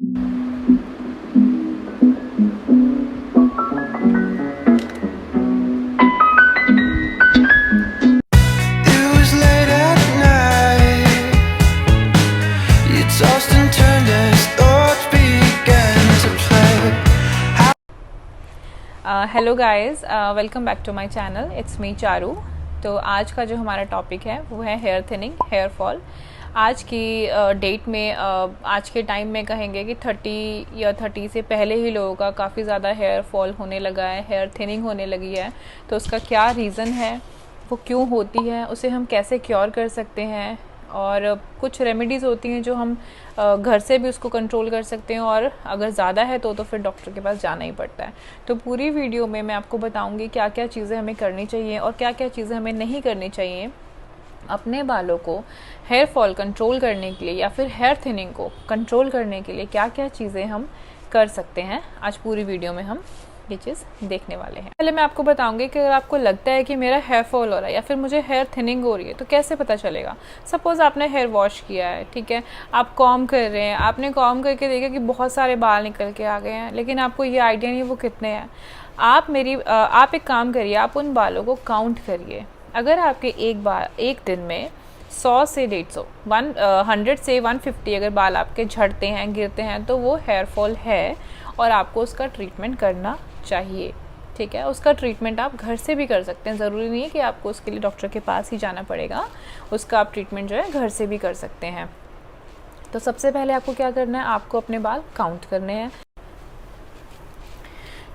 It was late at night. You tossed and turned as thoughts began to play. Hello guys, welcome back to my channel. It's me Charu. तो आज का जो हमारा topic है वो है हेयर थिनिंग, हेयर फॉल। आज की डेट में आज के टाइम में कहेंगे कि 30 या 30 से पहले ही लोगों का काफ़ी ज़्यादा हेयर फॉल होने लगा है, हेयर थिनिंग होने लगी है। तो उसका क्या रीज़न है, वो क्यों होती है, उसे हम कैसे क्योर कर सकते हैं, और कुछ रेमेडीज़ होती हैं जो हम घर से भी उसको कंट्रोल कर सकते हैं, और अगर ज़्यादा है तो फिर डॉक्टर के पास जाना ही पड़ता है। तो पूरी वीडियो में मैं आपको बताऊंगी क्या क्या चीज़ें हमें करनी चाहिए और क्या क्या चीज़ें हमें नहीं करनी चाहिए अपने बालों को हेयर फॉल कंट्रोल करने के लिए, या फिर हेयर थिनिंग को कंट्रोल करने के लिए क्या क्या चीज़ें हम कर सकते हैं। आज पूरी वीडियो में हम ये चीज़ देखने वाले हैं। पहले मैं आपको बताऊंगी कि अगर आपको लगता है कि मेरा हेयर फॉल हो रहा है या फिर मुझे हेयर थिनिंग हो रही है तो कैसे पता चलेगा। सपोज़ आपने हेयर वॉश किया है, ठीक है, आप कॉम कर रहे हैं, आपने कॉम करके देखा कि बहुत सारे बाल निकल के आ गए हैं, लेकिन आपको ये आइडिया नहीं वो कितने हैं। आप एक काम करिए, आप उन बालों को काउंट करिए। अगर आपके एक दिन में 100 से 150, 100 से 150 अगर बाल आपके झड़ते हैं, गिरते हैं, तो वो हेयर फॉल है और आपको उसका ट्रीटमेंट करना चाहिए। ठीक है, उसका ट्रीटमेंट आप घर से भी कर सकते हैं। ज़रूरी नहीं है कि आपको उसके लिए डॉक्टर के पास ही जाना पड़ेगा, उसका आप ट्रीटमेंट जो है घर से भी कर सकते हैं। तो सबसे पहले आपको क्या करना है, आपको अपने बाल काउंट करने हैं।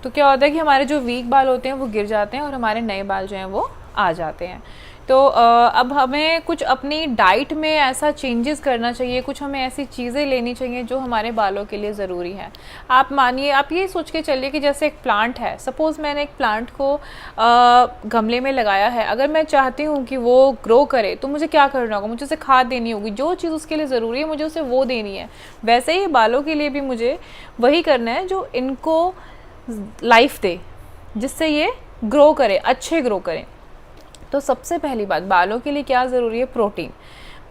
तो क्या होता है कि हमारे जो वीक बाल होते हैं वो गिर जाते हैं और हमारे नए बाल जो हैं वो आ जाते हैं। तो अब हमें कुछ अपनी डाइट में ऐसा चेंजेस करना चाहिए, कुछ हमें ऐसी चीज़ें लेनी चाहिए जो हमारे बालों के लिए ज़रूरी है। आप मानिए, आप ये सोच के चलिए कि जैसे एक प्लांट है, सपोज़ मैंने एक प्लांट को गमले में लगाया है। अगर मैं चाहती हूँ कि वो ग्रो करे तो मुझे क्या करना होगा, मुझे उसे खाद देनी होगी, जो चीज़ उसके लिए ज़रूरी है मुझे उसे वो देनी है। वैसे ही बालों के लिए भी मुझे वही करना है जो इनको लाइफ दे, जिससे ये ग्रो करे, अच्छे ग्रो करें। तो सबसे पहली बात, बालों के लिए क्या ज़रूरी है, प्रोटीन।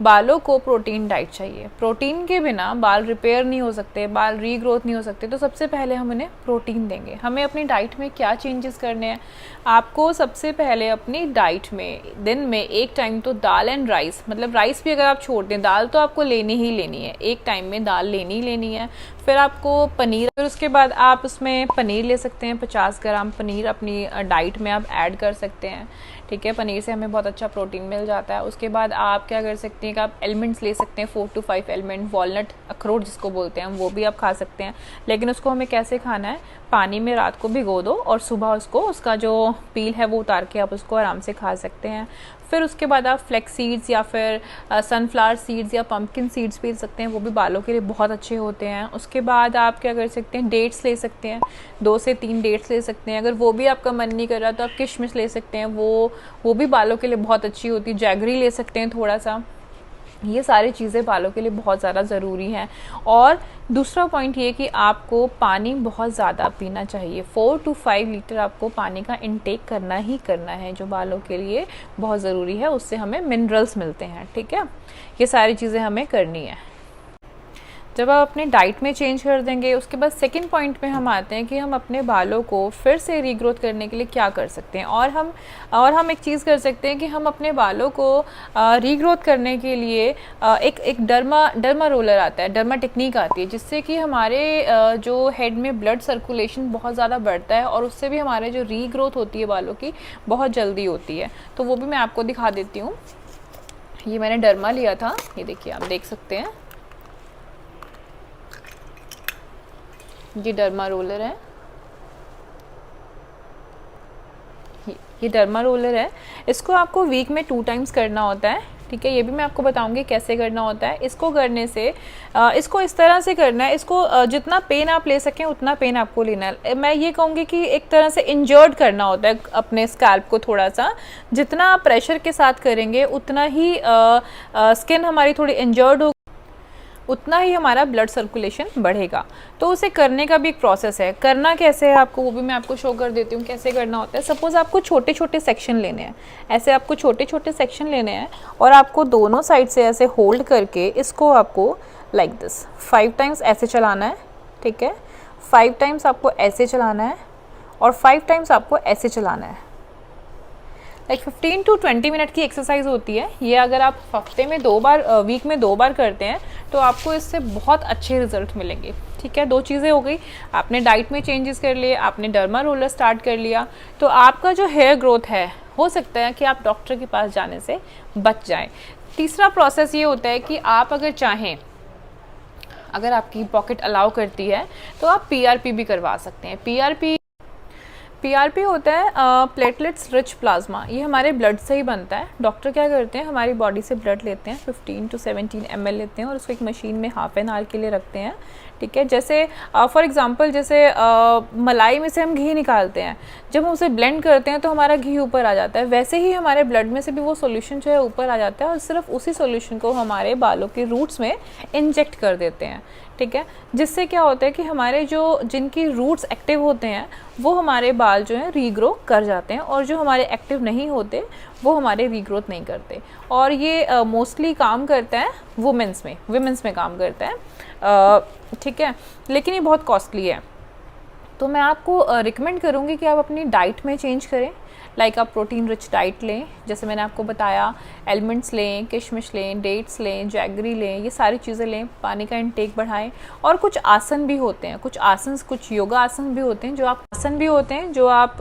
बालों को प्रोटीन डाइट चाहिए। प्रोटीन के बिना बाल रिपेयर नहीं हो सकते, बाल रीग्रोथ नहीं हो सकते। तो सबसे पहले हम उन्हें प्रोटीन देंगे। हमें अपनी डाइट में क्या चेंजेस करने हैं, आपको सबसे पहले अपनी डाइट में दिन में एक टाइम तो दाल एंड राइस, मतलब राइस भी अगर आप छोड़ दें, दाल तो आपको लेनी ही लेनी है, एक टाइम में दाल लेनी ही लेनी है। फिर आपको पनीर, फिर उसके बाद आप उसमें पनीर ले सकते हैं। 50 ग्राम पनीर अपनी डाइट में आप ऐड कर सकते हैं। ठीक है, पनीर से हमें बहुत अच्छा प्रोटीन मिल जाता है। उसके बाद आप क्या कर सकते हैं कि आप एलिमेंट्स ले सकते हैं, 4 to 5 एलिमेंट। वॉलनट, अखरोट जिसको बोलते हैं, वो भी आप खा सकते हैं। लेकिन उसको हमें कैसे खाना है, पानी में रात को भिगो दो और सुबह उसका जो पील है वो उतार के आप उसको आराम से खा सकते हैं। फिर उसके बाद आप फ्लैक्स सीड्स या फिर सनफ्लावर सीड्स या पम्पकिन सीड्स पी सकते हैं, वो भी बालों के लिए बहुत अच्छे होते हैं। उसके बाद आप क्या कर सकते हैं, डेट्स ले सकते हैं, 2 से 3 डेट्स ले सकते हैं। अगर वो भी आपका मन नहीं कर रहा तो आप किशमिश ले सकते हैं, वो भी बालों के लिए बहुत अच्छी होती है। जैगरी ले सकते हैं थोड़ा सा। ये सारी चीज़ें बालों के लिए बहुत ज़्यादा ज़रूरी हैं। और दूसरा पॉइंट ये कि आपको पानी बहुत ज़्यादा पीना चाहिए। 4 to 5 लीटर आपको पानी का इंटेक करना ही करना है, जो बालों के लिए बहुत ज़रूरी है। उससे हमें मिनरल्स मिलते हैं। ठीक है, ये सारी चीज़ें हमें करनी है। जब आप अपने डाइट में चेंज कर देंगे, उसके बाद सेकंड पॉइंट में हम आते हैं कि हम अपने बालों को फिर से रीग्रोथ करने के लिए क्या कर सकते हैं। और हम एक चीज़ कर सकते हैं कि हम अपने बालों को रीग्रोथ करने के लिए एक डर्मा रोलर आता है, डर्मा टेक्निक आती है, जिससे कि हमारे जो हेड में ब्लड सर्कुलेशन बहुत ज़्यादा बढ़ता है और उससे भी हमारे जो रीग्रोथ होती है बालों की बहुत जल्दी होती है। तो वो भी मैं आपको दिखा देती हूँ। ये मैंने डर्मा लिया था, ये देखिए, आप देख सकते हैं, ये डर्मा रोलर है। ये डर्मा रोलर है। इसको आपको वीक में 2 टाइम्स करना होता है। ठीक है, ये भी मैं आपको बताऊंगी कैसे करना होता है। इसको करने से इसको इस तरह से करना है, इसको जितना पेन आप ले सकें उतना पेन आपको लेना है। मैं ये कहूँगी कि एक तरह से इंजर्ड करना होता है अपने स्कैल्प को थोड़ा सा। जितना आप प्रेशर के साथ करेंगे उतना ही स्किन हमारी थोड़ी इंजर्ड होगी, उतना ही हमारा ब्लड सर्कुलेशन बढ़ेगा। तो उसे करने का भी एक प्रोसेस है। करना कैसे है आपको, वो भी मैं आपको शो कर देती हूँ कैसे करना होता है। सपोज़ आपको छोटे छोटे सेक्शन लेने हैं, ऐसे आपको छोटे छोटे सेक्शन लेने हैं और आपको दोनों साइड से ऐसे होल्ड करके इसको आपको लाइक दिस। 5 टाइम्स ऐसे चलाना है, ठीक है, 5 टाइम्स आपको ऐसे चलाना है और 5 टाइम्स आपको ऐसे चलाना है। लाइक 15 to 20 मिनट की एक्सरसाइज होती है ये। अगर आप हफ्ते में 2 बार, वीक में 2 बार करते हैं तो आपको इससे बहुत अच्छे रिजल्ट मिलेंगे, ठीक है। 2 चीज़ें हो गई, आपने डाइट में चेंजेस कर लिए, आपने डर्मा रोलर स्टार्ट कर लिया, तो आपका जो हेयर ग्रोथ है हो सकता है कि आप डॉक्टर के पास जाने से बच जाएं। तीसरा प्रोसेस ये होता है कि आप अगर चाहें, अगर आपकी पॉकेट अलाउ करती है तो आप पीआरपी भी करवा सकते हैं। पीआरपी होता है प्लेटलेट्स रिच प्लाज्मा। ये हमारे ब्लड से ही बनता है। डॉक्टर क्या करते हैं, हमारी बॉडी से ब्लड लेते हैं, 15 to 17 ml लेते हैं और उसको एक मशीन में हाफ एन आवर के लिए रखते हैं, ठीक है। जैसे फॉर एग्जांपल जैसे मलाई में से हम घी निकालते हैं, जब हम उसे ब्लेंड करते हैं तो हमारा घी ऊपर आ जाता है, वैसे ही हमारे ब्लड में से भी वो सॉल्यूशन जो है ऊपर आ जाता है और सिर्फ उसी सॉल्यूशन को हमारे बालों के रूट्स में इंजेक्ट कर देते हैं, ठीक है। जिससे क्या होता है कि हमारे जो जिनकी रूट्स एक्टिव होते हैं वो हमारे बाल जो हैं रीग्रो कर जाते हैं और जो हमारे एक्टिव नहीं होते वो हमारे रीग्रोथ नहीं करते। और ये मोस्टली काम करता है वुमेंस में काम करता है, ठीक है, लेकिन ये बहुत कॉस्टली है। तो मैं आपको रिकमेंड करूँगी कि आप अपनी डाइट में चेंज करें। लाइक आप प्रोटीन रिच डाइट लें, जैसे मैंने आपको बताया, एलमंड्स लें, किशमिश लें, डेट्स लें, जैगरी लें, ये सारी चीज़ें लें, पानी का इंटेक बढ़ाएं। और कुछ आसन भी होते हैं, कुछ योगा आसन भी होते हैं जो आप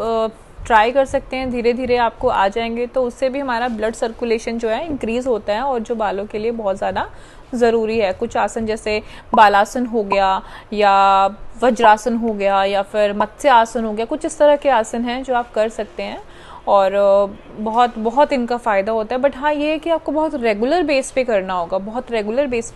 ट्राई कर सकते हैं, धीरे धीरे आपको आ जाएंगे, तो उससे भी हमारा ब्लड सर्कुलेशन जो है इंक्रीज़ होता है और जो बालों के लिए बहुत ज़्यादा ज़रूरी है। कुछ आसन जैसे बालासन हो गया या वज्रासन हो गया या फिर मत्स्य आसन हो गया, कुछ इस तरह के आसन हैं जो आप कर सकते हैं और बहुत बहुत इनका फ़ायदा होता है। बट हाँ, ये है कि आपको बहुत रेगुलर बेस पे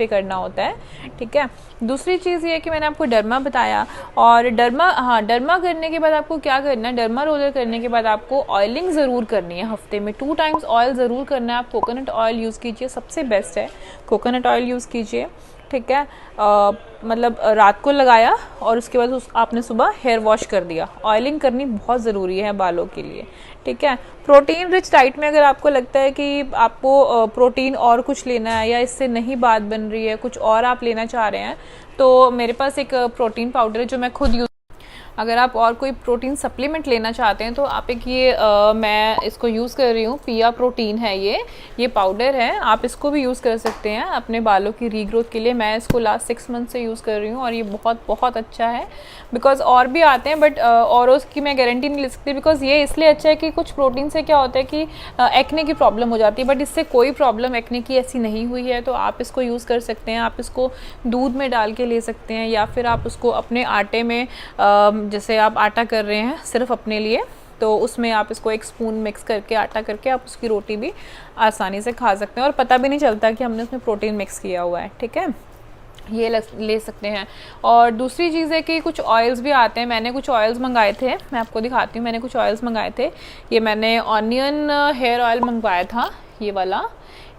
करना होता है, ठीक है। दूसरी चीज़ ये है कि मैंने आपको डर्मा बताया, और डर्मा करने के बाद आपको क्या करना है, डर्मा रोलर करने के बाद आपको ऑयलिंग ज़रूर करनी है। हफ्ते में 2 टाइम्स ऑयल ज़रूर करना है। आप कोकोनट ऑयल यूज़ कीजिए, सबसे बेस्ट है कोकोनट ऑयल यूज़ कीजिए, ठीक है। मतलब रात को लगाया और उसके बाद आपने सुबह हेयर वॉश कर दिया। ऑयलिंग करनी बहुत ज़रूरी है बालों के लिए, ठीक है। प्रोटीन रिच डाइट में अगर आपको लगता है कि आपको प्रोटीन और कुछ लेना है या इससे नहीं बात बन रही है, कुछ और आप लेना चाह रहे हैं, तो मेरे पास एक प्रोटीन पाउडर है जो मैं खुद अगर आप और कोई प्रोटीन सप्लीमेंट लेना चाहते हैं तो आप एक ये मैं इसको यूज़ कर रही हूँ, पिया प्रोटीन है ये पाउडर है, आप इसको भी यूज़ कर सकते हैं अपने बालों की रीग्रोथ के लिए। मैं इसको लास्ट 6 मंथ से यूज़ कर रही हूँ और ये बहुत बहुत अच्छा है। बिकॉज और भी आते हैं बट और उसकी मैं गारंटी नहीं ले सकती, बिकॉज ये इसलिए अच्छा है कि कुछ प्रोटीन से क्या होता है कि एक्ने की प्रॉब्लम हो जाती है, बट इससे कोई प्रॉब्लम एक्ने की ऐसी नहीं हुई है। तो आप इसको यूज़ कर सकते हैं, आप इसको दूध में डाल के ले सकते हैं या फिर आप उसको अपने आटे में जैसे आप आटा कर रहे हैं सिर्फ अपने लिए, तो उसमें आप इसको 1 स्पून मिक्स करके आटा करके आप उसकी रोटी भी आसानी से खा सकते हैं और पता भी नहीं चलता कि हमने उसमें प्रोटीन मिक्स किया हुआ है, ठीक है। ये ले सकते हैं। और दूसरी चीज़ है कि कुछ ऑयल्स भी आते हैं। मैंने कुछ ऑयल्स मंगाए थे, मैं आपको दिखाती हूँ। मैंने कुछ ऑयल्स मंगाए थे, ये मैंने ऑनियन हेयर ऑयल मंगवाया था, ये वाला,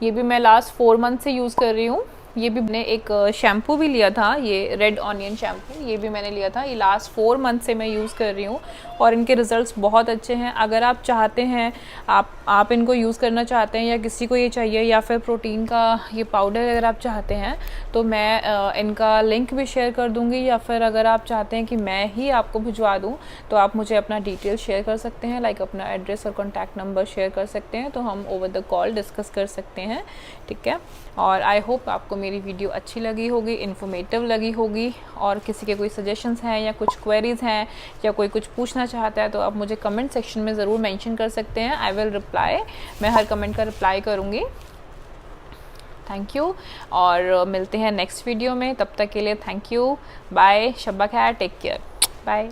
ये भी मैं लास्ट 4 मंथ से यूज़ कर रही हूँ। ये भी मैंने एक शैम्पू भी लिया था, ये रेड ऑनियन शैम्पू, ये भी मैंने लिया था। ये लास्ट 4 मंथ से मैं यूज़ कर रही हूँ और इनके रिज़ल्ट्स बहुत अच्छे हैं। अगर आप चाहते हैं, आप इनको यूज़ करना चाहते हैं या किसी को ये चाहिए या फिर प्रोटीन का ये पाउडर अगर आप चाहते हैं तो मैं इनका लिंक भी शेयर कर दूँगी, या फिर अगर आप चाहते हैं कि मैं ही आपको भिजवा दूँ तो आप मुझे अपना डिटेल शेयर कर सकते हैं, लाइक अपना एड्रेस और कॉन्टैक्ट नंबर शेयर कर सकते हैं, तो हम ओवर द कॉल डिस्कस कर सकते हैं, ठीक है। और आई होप आपको मेरी वीडियो अच्छी लगी होगी, इन्फॉर्मेटिव लगी होगी। और किसी के कोई सजेशंस हैं या कुछ क्वेरीज़ हैं या कोई कुछ पूछना चाहता है तो आप मुझे कमेंट सेक्शन में ज़रूर मेंशन कर सकते हैं। आई विल रिप्लाई, मैं हर कमेंट का रिप्लाई करूँगी। थैंक यू और मिलते हैं नेक्स्ट वीडियो में, तब तक के लिए थैंक यू, बाय, शब्बा खैर, टेक केयर, बाय।